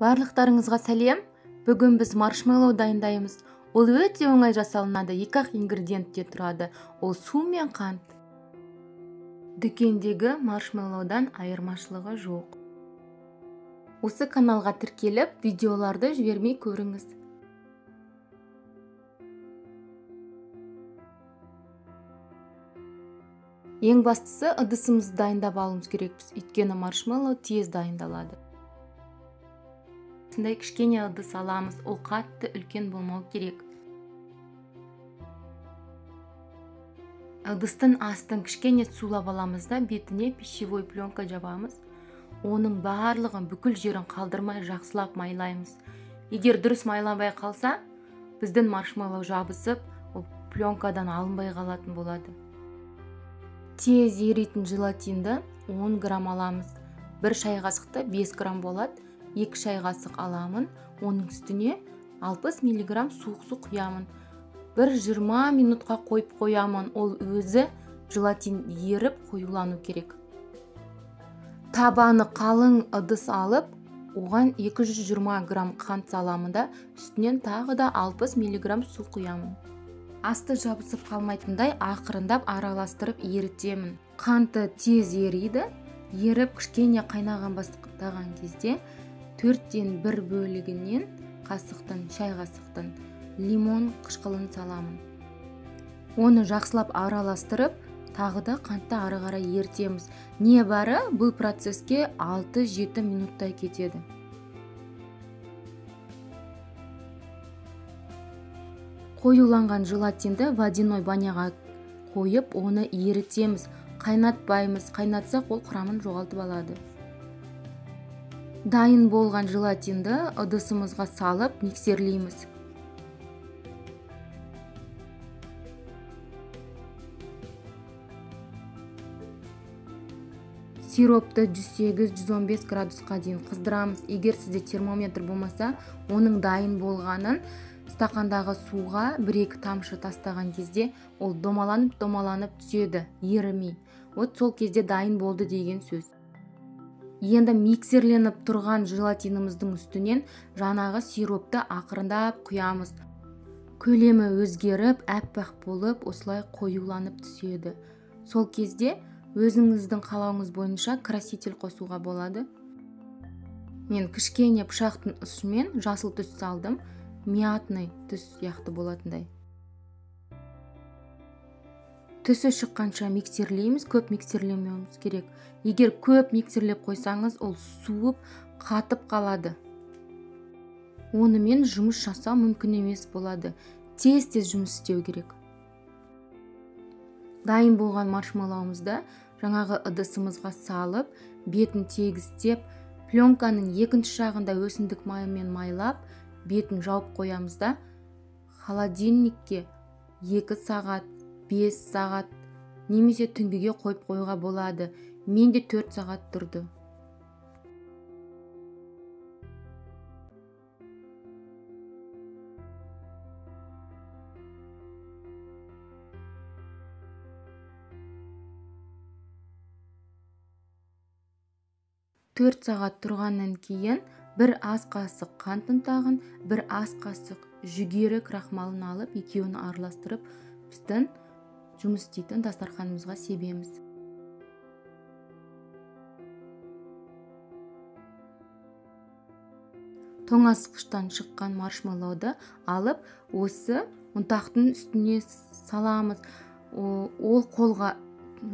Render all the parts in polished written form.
Барлықтарыңызға сәлем. Бүгін біз маршмеллоу дайындаймыз. Ол өте оңай жасалынады. 2-ақ ингредиенттен тұрады. Ол су мен қант. Дүкендегі маршмеллоудан айырмашылығы жоқ. Осы каналға тіркеліп, видеоларды жібермей көріңіз. Ең бастысы ыдысымызды дайындап алуымыз керекпіз. Өйткені маршмеллоу тез дайындалады. Осындай кішкене ыдыс аламыз. Ол қатты үлкен болмау керек. Ыдыстың астын кішкене сулап аламыз да, бетіне пищевой пленка жабамыз. Оның барлығын бүкіл жерін қалдырмай жақсылап майлаймыз. Егер дұрыс майламай қалса, біздің маршмеллоу жабысып, ол пленкадан алынбай қалатын болады. Тез еритін желатинді 10 грамм аламыз. 1 шай қасықта 5 грамм болады. 2 шай қасық аламын. Оның үстіне 60 мг суық су құямын. 20 минутқа қойып қоямын. Ол өзі желатин еріп қоюлану керек. Табаны қалың ыдыс алып, оған 220 грамм қант саламын да, үстінен тағы да 60 мг су құямын. Асты жабысып қалмайтындай ақырындап араластырып ерітемін. Қанты тез ериді. Еріп кішкене қайнаған бастаған кезде 4-тен 1 бөлігінен шай қасықтан лимон қышқылын саламын. Оны жақсылап араластырып, тағы да қантты ары қарай ерітеміз. Небары бұл процеске 6-7 минуттай кетеді. Қоюланған желатинді водяной баняға қойып, оны ерітеміз. Қайнатпаймыз. Қайнатсақ ол құрамын жоғалтып алады. Дайын болған желатинді ыдысымызға салып миксерлейміз. Сиропты 108-115 градусқа дейін қыздырамыз. Егер сізде термометр болмаса, оның дайын болғанын стақандағы суға 1-2 тамшы тастаған кезде ол домаланып түседі, ерімей. Вот сол кезде дайын болды деген сөз. Енді миксерленіп тұрған желатиніміздің үстінен жаңағы сиропты ақырындап құямыз. Көлемі өзгеріп, әппақ болып, осылай қоюланып түседі. Сол кезде өзіңіздің қалауыңыз бойынша краситель қосуға болады. Мен кішкене пышақтың ұшымен жасыл түс салдым. Мятный түс сияқты болатындай. Түсі шыққанша миксерлейміз, көп миксерлемеуіміз керек. Егер көп миксерлеп қойсаңыз, ол суып, қатып қалады. Онымен жұмыс жасау мүмкін емес болады. Тез-тез жұмыс істеу керек. Дайын болған маршмеллоуымызды жаңағы ыдысымызға салып, бетін тегістеп, пленканың екінші жағында өсімдік майымен майлап, бетін жауып қоямыз да, холодильникке 2 сағат, 5 сағат, немесе түнгіге қойып қойға болады. Менде 4 сағат тұрды. Төрт сағат тұрғаннан кейін 1 ас қасық қант ұнтағын, 1 ас қасық жүгері крахмалын алып, екеуін араластырып, біздің жұмыс істейтін дастарханымызға себеміз. Тоңазытқыштан шыққан маршмеллоуды алып, осы ұнтақтың үстіне саламыз. Ол қолға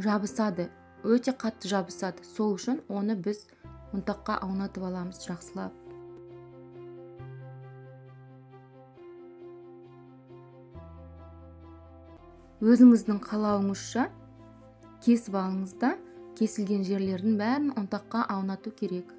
жабысады, өте қатты жабысады. Сол үшін оны біз ұнтаққа аунатып аламыз жақсылап. Өзіңіздің қалауыңызша кесіп алыңыз да, кесілген жерлердің бәрін ұнтаққа аунату керек.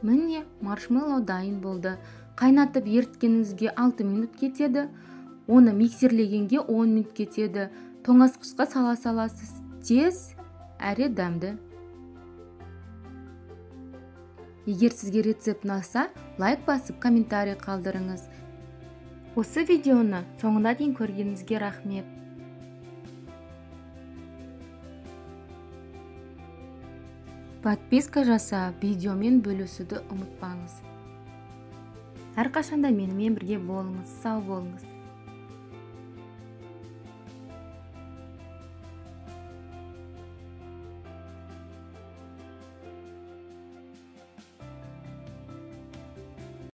Міне, маршмеллоу дайын болды. Қайнатып еріткеніңізге 6 минут кетеді. Оны миксерлегенге 10 минут кетеді. Тоңазытқышқа сала саласыз. Тез әрі дәмді. Егер сізге рецепт ұнаса, лайк басып комментарий қалдырыңыз. Осы видеоны соңына дейін көргеніңізге рахмет. Подписка жасап, видеомен бөлісуді ұмытпаңыз. Әрқашанда менімен бірге болыңыз, сау болыңыз.